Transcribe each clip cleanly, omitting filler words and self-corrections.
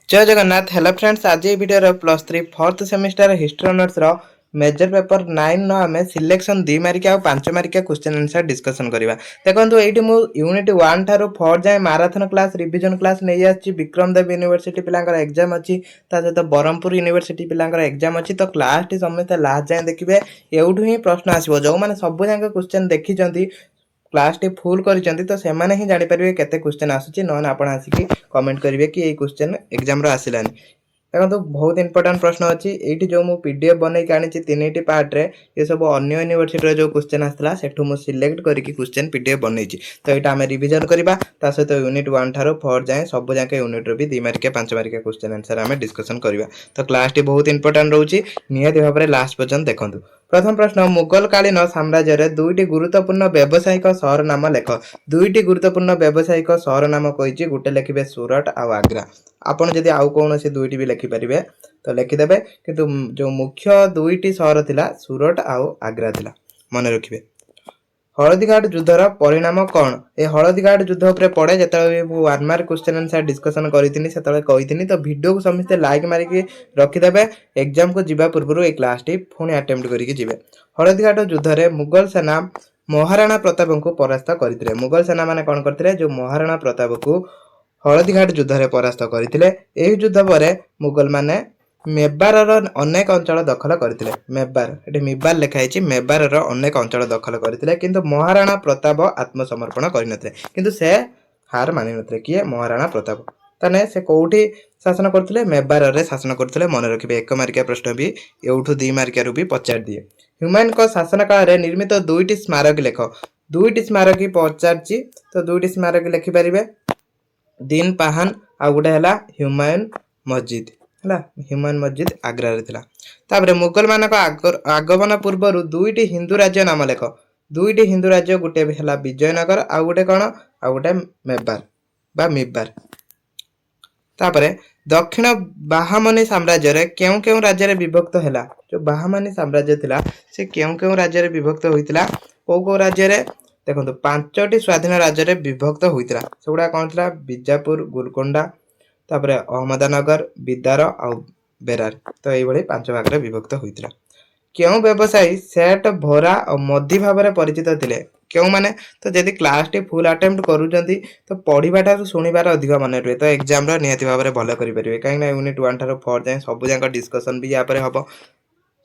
जय Jagannath. Hello friends, आज ये video +3 fourth semester history honours रो मेजर पेपर 9 नो आमे सिलेक्शन 2 मार्किया और 5 मार्किया क्वेश्चन आंसर डिस्कशन करबा। देखंतु एठी मु यूनिट 1 थारो 4 जाय मैराथन क्लास रिवीजन क्लास नै आछि। विक्रम देव यूनिवर्सिटी पिलांकर एग्जाम अछि, ता सहित बरहमपुर यूनिवर्सिटी पिलांकर एग्जाम अछि। तो क्लास टी समस्त लास्ट जाय देखिबे, एउठु ही प्रश्न आसीबो। जो माने सब जांक क्वेश्चन देखि जंती क्लास टी फुल करिसेंती, तो से माने ही जानि परिबे केते क्वेश्चन आसुची। नन आपण आसी कमेंट करिवे कि ए क्वेश्चन एग्जाम रो आसिलानी। देखो बहुत इंपोर्टेंट प्रश्न अच्छी ये जो मु पीडीएफ बनई आनी तीन पार्ट रे ये सब अन्य यूनिवर्सिटी जो क्वेश्चन आसला सेठू मु सिलेक्ट करके क्वेश्चन पीडीएफ बनई। तो यहाँ आम रिविजन करवा सहित यूनिट 1 ठारो 4 जाए सब जाके यूनिट रो भी 2 मार्किया 5 मार्किया क्वेश्चन आंसर आम डिस्कसन करवा। तो क्लास टी बहुत इंपोर्टेंट रोचे, निहाती भाव में लास्ट पर्यंत देखो। प्रथम प्रश्न, मुगल कालीन साम्राज्य रे दुईटी गुरुत्वपूर्ण व्यावसायिक सहर नाम लेख। दुईटी गुरुत्वपूर्ण व्यावसायिक सहर नाम कही गोटे लिखे सूरत आ आग्रा। आपण जदि आउ कौन से दुईटी भी लिखिपारे तो लिखिदेवे, किंतु जो मुख्य दुईटी सहर थिला सूरत आउ आग्रा थिला। मन रखिए। हलदीघाट युद्धर परिणाम कौन? ए हलदीघाट युद्ध उपरे पड़े जिते 1 मार्क क्वेश्चन आंसर डिस्कसन करी से कही। तो वीडियो को समस्ते लाइक मारिकी रखिदेवे। एग्जाम को जीवा पूर्व ए क्लास टी पुणी अटेम्प्ट करके जीवे। हलदीघाट युद्ध रे मुगल सेना महाराणा प्रताप को परास्त करथिले। मुगल सेना माने कौन करथिले? जो महाराणा प्रताप को हलदीघाट युद्ध रे परास्त करथिले। एही युद्ध परे मुगल माने मेबार अनेक अंचल दखल करथिले। मेबार एटे मेबार लिखा है, मेबार अनेक अंचल दखल करथिले, किंतु महाराणा प्रताप आत्मसमर्पण करनथिले। किंतु से हार मानि नथिले। किए? महाराणा प्रताप। तने से कोठी शासन करथिले? मेबार रे शासन करथिले। मन रखिबे। 1 मार्किया प्रश्न भी एउठु 2 मार्किया रु भी पचार दिए। हुमायून को शासन काल रे निर्मित दुईटी स्मारक लेख। दुईटी स्मारक पचारची, तो दुईटी स्मारक लिखि परिबे। दिन पहान आ गोटे है हुमायून मस्जिद है। हुमायून मस्जिद आग्रा रे थिला। तापरे मुगल मानक आगमन पूर्व दुईटी हिंदू राज्य नाम लेख। दुईटी हिंदू राज्य गोटे है विजयनगर आ गोटे कौन आ गोटे मेबार बा मिबार। तापरे दक्षिण बाहामनी साम्राज्य रे केउ केउ राज्य रे विभक्त हैला? जो बाहामनी साम्राज्य थिला से केउ केउ राज्य रे विभक्त होइतिला? को राज्य रे? देखो 5टी स्वाधीन राज्य रे विभक्त होइतिला। सेगुडा कौन थिला? बीजापुर, गोलकोंडा, तापरे अहमदनगर, बिदार आ बेरार। तो एई भली 5 भाग रे विभक्त होइतिला। केउ व्यवसायी सेट भोरा और मध्य भाव में परिचित थिले? क्यों माने? तो जदि क्लास टी फुल अटेम्प्ट करूचंती तो पढ़ीबाटा सुनिबार अधिक मन रहे। तो एग्जाम रो निहाती भाव में भल करि परिबे। काहे ना यूनिट 1 ठारो 4 जाए सब जाक डिस्कशन भी या परे हबो।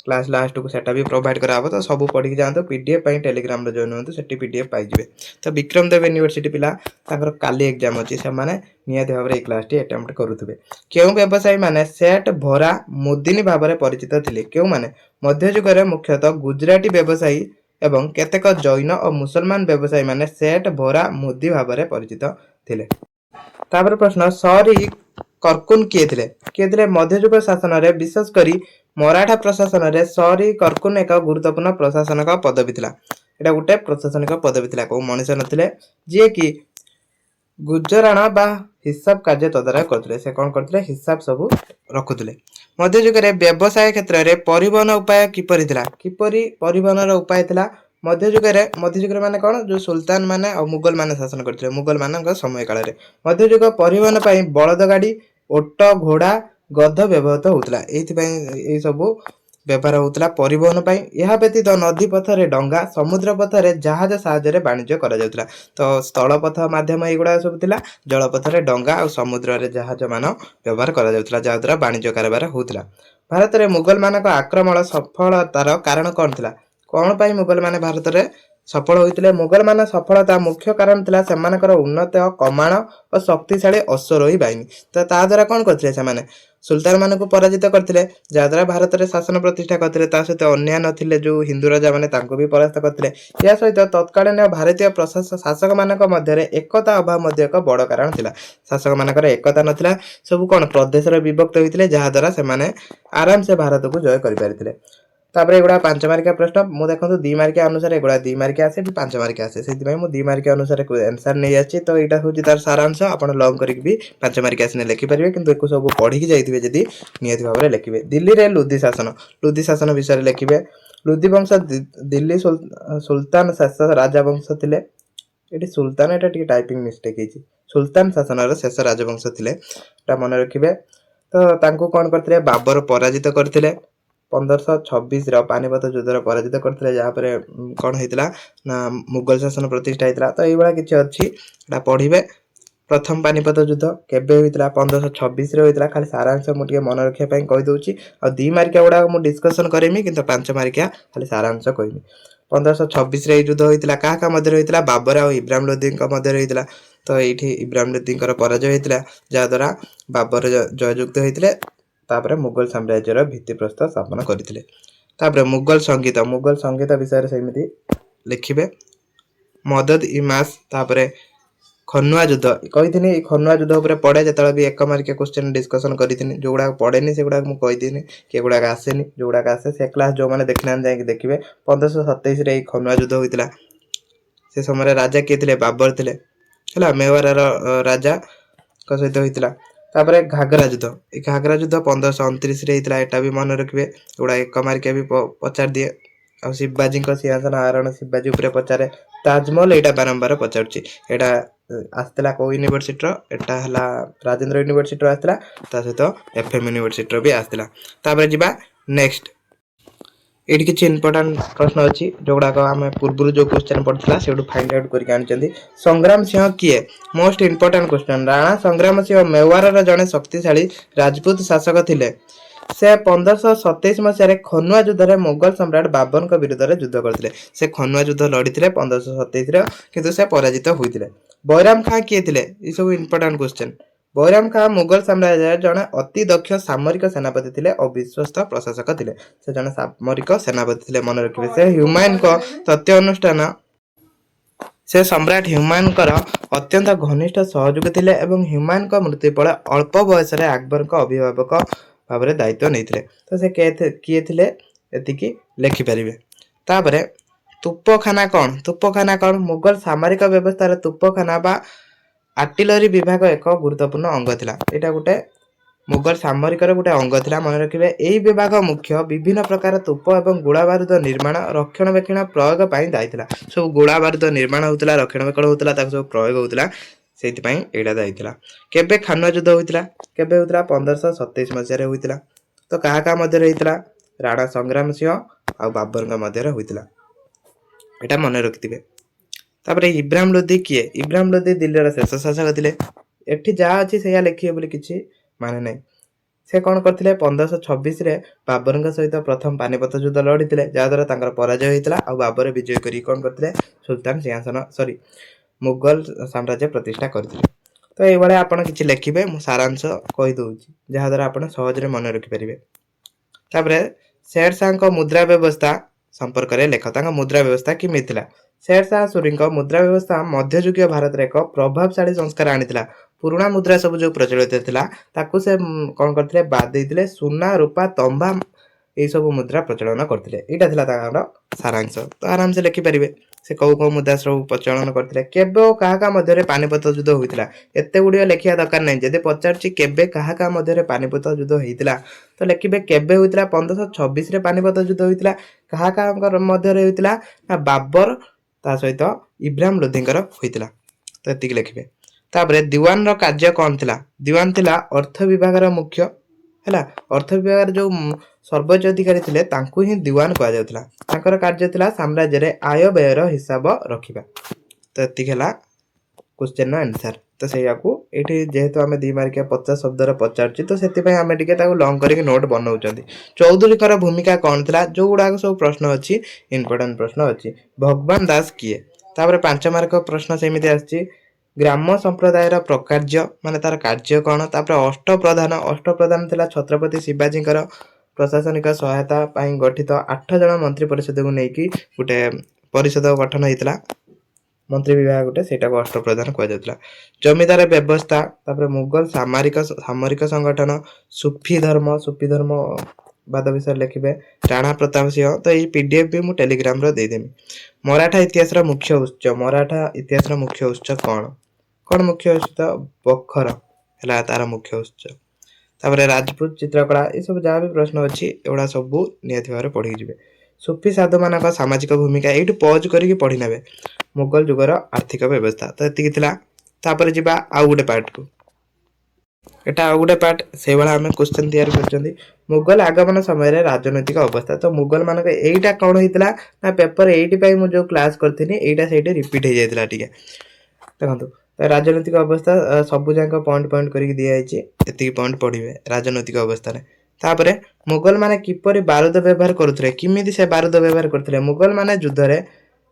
क्लास लास्ट को सेटा भी प्रोवाइड करा हबो। तो सब पढ़ी जांतो। पीडीएफ पई टेलीग्राम रे जॉइन होंतु, सेठी पीडीएफ पाई जिवे। तो विक्रम देव यूनिवर्सिटी पिला ताकर काली एग्जाम अछि, से माने निहाती भाव में ए क्लास टी अटेम्प्ट करूथबे। केउ व्यवसायी माने सेठ भोरा मुदिनी भाव में परिचित थिले? केउ माने? मध्ययुग रे मुख्यतः गुजराती व्यवसायी एवं केतेक जैन और मुसलमान व्यवसायी माने सेठ भोरा मुदी भाव में परिचित थिले। तापर प्रश्न, सरी करकुन किए थिले? किए थिले? मध्ययुग शासन रे विशेष करी मराठा प्रशासन रे सरी करकुन एक गुरुत्वपूर्ण प्रशासनिक पदवी थिला। एटा गोटे प्रशासनिक पदवी थिला। को मनुष्य नथिले जे कि गुजराण बा हिसाब कार्य तदारख करथिले। से कोन करथिले? हिसाब सब रखुथिले। मध्ययुग रे व्यवसाय क्षेत्र रे परिवहन उपाय किपरि थिला? किपरि परिवहन रो उपाय थिला? मध्ययुग रे माने कोन? जो सुल्तान माने और मुगल माने शासन करथिले। मुगल मानक समय काल रे मध्ययुग परिवहन पई बलद गाड़ी, ओट, घोड़ा, गध व्यवहृत होउतला। एथि पई ए सब व्यवहार होउतला परिवहन पई। यह व्यतीत नदी पथरे डंगा, समुद्र पथरे जहाज साहाय्य रे वाणिज्य करा जाउतला। तो स्थल पथ माध्यम एगुडा सब थिला। जल पथरे डंगा और समुद्र रे जहाज मान व्यवहार करा जाउतला, जा द्वारा वाणिज्य कारोबार होउतला। भारत रे मुगल मानक आक्रमण सफलतार कारण कोन थिला? कोन पई मुगल माने भारत रे सफल होइतिले? मुगल मान सफलता मुख्य कारण थिला सेमानकर उन्नत कमाण और शक्तिशाली अश्वरोही बाहिनी। तो ता द्वारा कोन करथिले? सेमाने सुल्तान मानक पराजित करथिले, जा द्वारा भारत रे शासन प्रतिष्ठा करथिले। ता सहित अन्य नथिले जो हिंदू राजा माने तांको भी परास्त करथिले। या सहित तत्कालीन भारतीय शासक मानक मध्य रे एकता अभाव मध्य एक बड़ कारण थिला। शासक मानकर एकता नथिला, सब कोन प्रदेश रे विभक्त होइतिले, जा द्वारा सेमाने आराम से भारत को जय करि परिथिले। तापर एगुडा 5 मार्किया प्रश्न मु देखंतु 2 मार्किया अनुसार एगुडा 2 मार्किया आसे 5 मार्किया आसे, सेति भाई मु 2 मार्किया अनुसार आंसर नै आछि। तो एटा होछि तार सारांश। आपण लॉन्ग करिक भी 5 मार्किया आसे लिखि परिबे, किंतु एको सब पढि कि जाइथिबे जदी नियति भाव रे लिखिबे। दिल्ली रे लुदी शासन विषय लिखिबे। लुदी वंश दिल्ली सुल्तान शासक राजवंश थिले। एटी सुल्तान एटा टिके टाइपिंग मिस्टेक हेछि। सुल्तान शासन रो शेष राजवंश थिले, एटा मन रखिबे। तो तांको कौन करथिले बाबर पराजित करथिले 1526 पानीपत युद्धर पराजित करथिले जहाँ पर कौन होइतिला ना मुगल शासन प्रतिष्ठा होइतिला। तो एइबळा किछि अछि एटा पढिबे। प्रथम पानीपत युद्ध केबे होइतिला 1526 रे होइतिला। खाली सारांश मु टिके मन रखिया पई कहि दउची आ 2 मार्किया गुडा मु डिस्कशन करेमी किंतु 5 मार्किया खाली सारांश कहमी। 1526 रे युद्ध होइतिला काहा का मध्य होइतिला बाबर और इब्राहिम लोदी मध्य होइतिला। तो एठी इब्राहिम लोदींकर पराजय होइतिला जा द्वारा बाबर जययुक्त होइतिले तापरे मुगल साम्राज्यर भित्तिप्रस्तर स्थापन करथिले। तापरे मुगल संगीत विषय रे सेमिति लिखिबे मदद इमास तापरे खनुआ युद्ध कहिथिनी खनुआ युद्ध ऊपर पड़े जेतले भी एक मार्किया क्वेश्चन डिस्कशन करिथिनी जोगुडा पड़ेनी सेगुडा मु कहिथिनी केगुडा आसेनी जोगुडा आसे से क्लास जो माने देखना जाय देखिबे 1527 रे खनुआ युद्ध होइतिला। से समय राजा के थिले बाबर थिले हला मेवार राजा को सहित होइतिला। तापरे घाघरा युद्ध 1529 रे होइतिला। एटा भी मन रखिबे जोगुडा एक मार्किया भी पचार दिए आ शिवाजी को सिंहासन आरोहण शिवाजी ऊपर पचारे। ताजमहल एटा बारंबार पचारची एटा आस्तेला को यूनिवर्सिटी रो एटा हला राजेंद्र यूनिवर्सिटी रो आस्तेला ता सहित एफएम यूनिवर्सिटी रो भी आस्तेला। तापर जिबा नेक्स्ट एटी किछि इंपोर्टेंट प्रश्न अछि जोगुडा को हम पूर्वरु जो क्वेश्चन पढथिला सेडु फाइंड आउट करके आनिचंदी। संग्राम सिंह किए मोस्ट इंपोर्टेंट क्वेश्चन। राणा संग्राम सिंह मेवार रो जने शक्तिशाली राजपूत शासक थिले। से 1527 मसीह खनुआ युद्ध रे मुगल सम्राट बाबर को विरुद्ध रे युद्ध करथिले। से खनुआ युद्ध लड़ीथिले 1527 रे किंतु से पराजित होइथिले। बैराम खां किए थिले ई सब इंपोर्टेंट क्वेश्चन। बैराम खां मुगल साम्राज्य जने अति दक्ष सामरिक सेनापति थिले और विश्वस्त प्रशासक थिले। से जने सामरिक सेनापति थिले मन रखिबे। से ह्यूमायन को तथ्य अनुष्ठान से सम्राट ह्यूमायन कर अत्यंत घनिष्ठ सहयोगी थिले एवं ह्यूमायन को मृत्यु पर अल्प बयस रे अकबर को अभिभावक भाबरे दायित्व नैथिले। तो से किए थिले एतिकी लेखि परिबे। तापरे तुपखाना कौन मुगल सामरिक व्यवस्था रे तुपखाना बा आर्टिलरी विभाग एक गुरुत्वपूर्ण अंग थिला। एटा गुटे मुगल सामरिक रे गुटे अंग थिला मन रखिबे। एई विभाग मुख्य विभिन्न प्रकार तुप एवं गोला बारूद निर्माण रक्षणाबेक्षण प्रयोग पई दायी थिला। सब गोला बारूद निर्माण होतिला रक्षणाबेक्षण होतिला ताको सब प्रयोग होतिला सेति पई एटा दायी थिला। केबे खानुआ युद्ध होतिला केबे होतिला 1527 मसिया रे होतिला। तो काहा का मध्य रे होतिला राणा संग्राम सिंह आ बाबर का मध्य रे होतिला एटा मन रखिथिबे। तापरे इब्राहिम लोदी किए इब्राहिम लोदी दिल्ली रा शेष शासक थिले। एठी जा अछि सेया लेखिए बोली किछि माने नै। से कौन करथिले 1526 रे बाबर का सहित प्रथम पानीपत युद्ध लड़ीथिले जा द्वारा तांकर पराजय होइतिला आ बाबर विजय करी कौन करथिले सुल्तान सिंहासन मुगल साम्राज्य प्रतिष्ठा करथिले। तो एई बळे आपण किछि लेखिबे मु सारांश कहि दउछि जहा द्वारा आपण सहज रे मन रखि परिबे। तापरे शेरशाह को मुद्रा व्यवस्था संपर्क रे लेख तांका मुद्रा व्यवस्था किमि थिला। शेरशाह सूरी को मुद्रा व्यवस्था मध्ययुगीय भारत रे एक प्रभावशाली संस्कार आनिथिला। पुराना मुद्रा सब जो प्रचलित थिला ताकू से कोन करथिले बाद देथिले सोना रूपा तंबा ए सब मुद्रा प्रचलन करथिले। एटा थिला तांकर सारांश। तो आराम से लेखि परिबे से को मुद्रा सब प्रचलन करथिले। केबे काहा का मध्य रे पानीपत युद्ध होइतिला एते गुडियो लेखिया दरकार नै। जदि पचारछि केबे काहा का मध्य रे पानीपत युद्ध होइतिला तो लेखिबे केबे होइतिला 1526 रे पानीपत युद्ध होइतिला। काहा का मध्य रे होइतिला ना बाबर ता सहित इब्राहिम लोदींकर होइतिला। तो एतिक लेखिबे। तापरे दीवान रो कार्य कोन थिला दीवान थिला अर्थ विभाग रो मुख्य हैला। अर्थ विभाग जो सर्वोच्च अधिकारी थिले तांकू ही दीवान कहा जाउतिला। तांकर कार्य थिला साम्राज्य रे आय व्यय रो हिसाब रखिबा। तो एतिक हैला क्वेश्चन नो आंसर। तो सेया को एठी जेहेतु हमें 2 मार्किया 50 शब्द रो पचारछि तो सेति पय हमें टिके ताको लॉन्ग करिके नोट बनाउछंदी। चौधरी कर भूमिका कोन थिला जो गुडा सब प्रश्न अछि इंपोर्टेंट प्रश्न अछि। भगवान दास किए तापरे 5 मार्क प्रश्न सेमिति आछि। ग्राम संप्रदायर प्रकार्य माने तार कार्य कोन। तापर अष्टप्रधान थिला छत्रपति शिवाजी प्रशासनिक सहायता पई गठित 8 जण मंत्री परिषद को नेकी गुटे परिषद गठन हेतिला मंत्री विभाग गुटे सेटा को अष्टप्रधान कह जातला। जमीदार व्यवस्था तापर मुगल सामरिक संगठन सूफी धर्म बाद विषय लिखिबे राणा प्रताप सिंह। तो ये पीडीएफ भी मु टेलीग्राम रो दे देमी। मराठा इतिहास रो मुख्य उत्स कौन मुख्य उत्स बखर हैला तार मुख्य उत्स। तापर राजपूत चित्रकला ये सब जहाँ भी प्रश्न अच्छी एगुड़ा सब निहाती भाव पढ़ी जिवे। सूफी साधु मान सामाजिक भूमिका ये पॉज करके पढ़ी नेबे। मुगल जुगर आर्थिक व्यवस्था तो एतिक थिला। तापर जिबा आउ गुटे पार्ट को एटा आ गोटे पार्ट से भाला आम क्वेश्चन तैयारी करछंदी मुगल आगमन समय रे राजनैतिक अवस्था तो मुगल मान एटा कौन होइतला ना पेपर 8 पई मु जो क्लास करथिनी एटा सेठी रिपीट हो जाइतला ठीक है देखंतु तो राजनैतिक अवस्था सब जाक पॉइंट पॉइंट करके दिया जाइए एति पॉइंट पढ़िबे राजनैतिक अवस्था रे तापरे मुगल माने किपरि बारूद व्यवहार करुथले किमिति से बारूद व्यवहार करथले मुगल माने युद्ध रे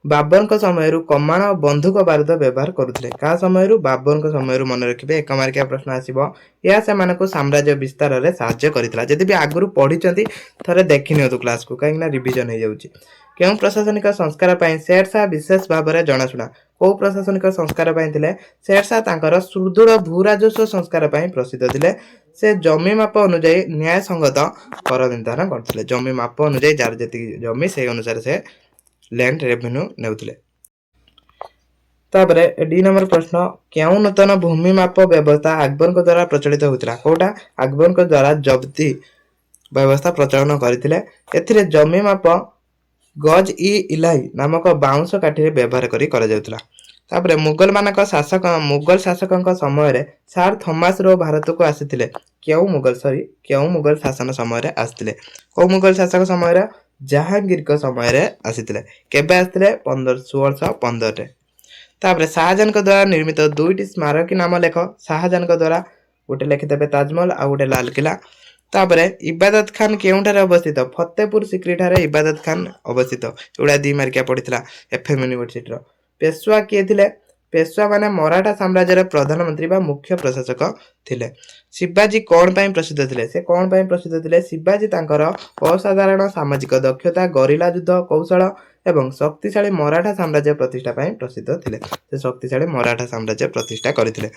बाबर समय कमाण और बंधुक बारूद व्यवहार करुथले का समय बाबर समय मन रखिए एक मार्किया प्रश्न आसीबो या से मानको साम्राज्य विस्तार रे साहाय्य करितला जदि भी आगुरु पढिचंती थरे देखिनियतु क्लास को काहे ना रिवीजन हो जाउची केउ प्रशासनिक संस्कार पई शेरशाह विशेष भाव में जनाशुना को प्रशासनिक संस्कार पई थिले शेरशाह तांकर सुदृढ़ भूराजस्व संस्कार पई प्रसिद्ध थिले से जमी माप अनुसार न्याय संगत कर निर्धारण करथिले जमी माप अनुसार जार जति जमी से अनुसार से लैंड रेवेन्यू नेउथिले तापरे डी नंबर प्रश्न केउ नूतन भूमि माप व्यवस्था अकबर को द्वारा प्रचलित होतिला कोटा अकबर को द्वारा जब्ती व्यवस्था प्रचलन करथिले एथिरे जमी माप गज इ इलाई नामक बाउंस काठी व्यवहार करी करा जाउतला तापरे मुगल मानक शासक मुगल शासकक समय रे सर थॉमस रो भारत को आसीथिले केउ मुगल शासन समय रे आसीथिले को मुगल शासक समय रे जहांगीर को समय रे आसीथिले केबे आसीथिले 1615 रे तापरे शाहजहां को द्वारा निर्मित दुईटी स्मारक नाम लेख शाहजहां को द्वारा गोटे लिखिदेबे ताजमहल आ गोटे लाल किला तापरे इबादत खान केउठारे अवस्थित फतेहपुर सिक्री ठारे इबादत खान अवस्थित एउडा 2 मार्किया पड़ितला एफएम यूनिवर्सिटी रो पेशवा किए थिले पेशवा माने मराठा साम्राज्य रे प्रधानमंत्री बा मुख्य प्रशासक थिले शिवाजी कोन पई प्रसिद्ध थिले से कोन पई प्रसिद्ध थिले शिवाजी तांकर असाधारण सामाजिक दक्षता गरिला युद्ध कौशल एवं शक्तिशाली मराठा साम्राज्य प्रतिष्ठा पई प्रसिद्ध थिले से शक्तिशाली मराठा साम्राज्य प्रतिष्ठा करथिले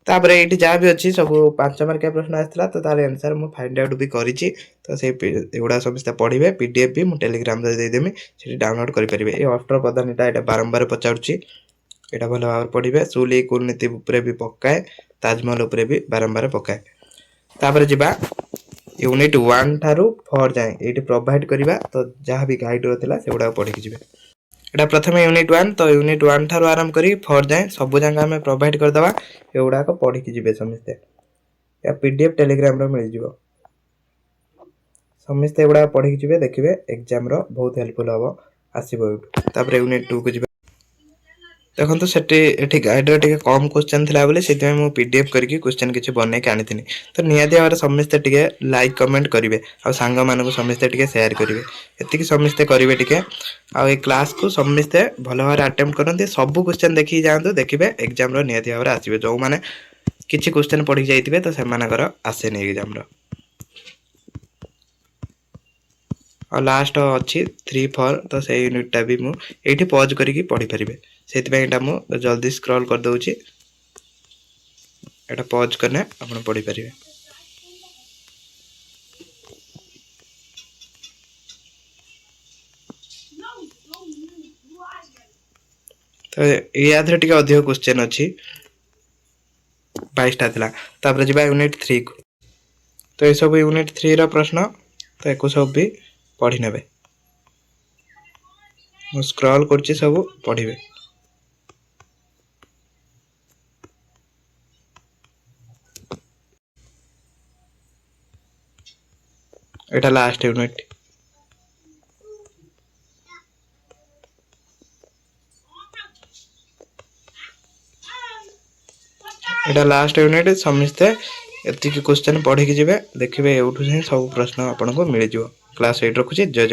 तापरे एठी जा भी अछि सब 5 मार्किया प्रश्न आस्तला तो तार आंसर मु फाइंड आउट भी करिछि तो से एगुडा समस्त पढिबे पीडीएफ भी मु टेलीग्राम रे दे देमी सेठी डाउनलोड करि परिबे ए अष्टर पदानीटा एटा बारंबार पचाउछि एटा भलो भाव पढिबे सुली कूटनीति ऊपर भी पकाए ताजमहल ऊपर भी बारंबार पकाए तापरे जिबा यूनिट 1 थारु 4 जाय एठी प्रोवाइड करिबा तो जहां भी गाइड रहतला सेगुडा पढि कि जिबे एटा प्रथमे यूनिट 1 तो यूनिट 1 थारु आरंभ करी 4 जाय सब जंगा में प्रोवाइड कर दवा एगुडा को पढि कि जिबे समस्ते या पीडीएफ टेलीग्राम रे मिल जिवो समस्ते एगुडा पढि कि जिबे देखिबे एग्जाम रो बहुत हेल्पफुल हबो आसीबो तापरे यूनिट 2 को जिबे देखो तो सेठी एठी गाइड रे टिके कम क्वेश्चन थिला बोले सेति मैं पीडीएफ करके क्वेश्चन किछि बनै के आनिथिनी तो नियादी आवर समस्त टिके लाइक कमेंट करिवे आ संग मानको समस्त टिके शेयर करिवे एति कि समस्त करिवे टिके आ ए क्लास को समस्त भलो भार अटेम्प्ट करनते सब क्वेश्चन देखि जांतो देखिबे एग्जाम रो नियादी आवर आसीबे जो माने किछि क्वेश्चन पढि जाइतिबे तो से मानकर आसे नै एग्जाम रो और लास्ट अच्छी 3 4 तो से यूनिटा भी मु एठी पॉज करिकी पढि परिबे सेति पय एटा मु जल्दी स्क्रॉल कर दउची एटा पॉज करने आपण पढि परिबे तो ए आधरे टिके अधिक क्वेश्चन अछि 22 टा थिला तापर जिबा यूनिट 3 को तो ए सब यूनिट 3 रा प्रश्न तो एको सब भी पढ़ी नेबे मु स्क्रॉल करछि सब पढिबे एटा लास्ट यूनिट एटा लास्ट यूनिट समस्ते एति क्वेश्चन पढ़ी कि जिवे देखिबे एउठु से सब प्रश्न आपन को मिल जिवो क्लास 8 रखुछि जय जय।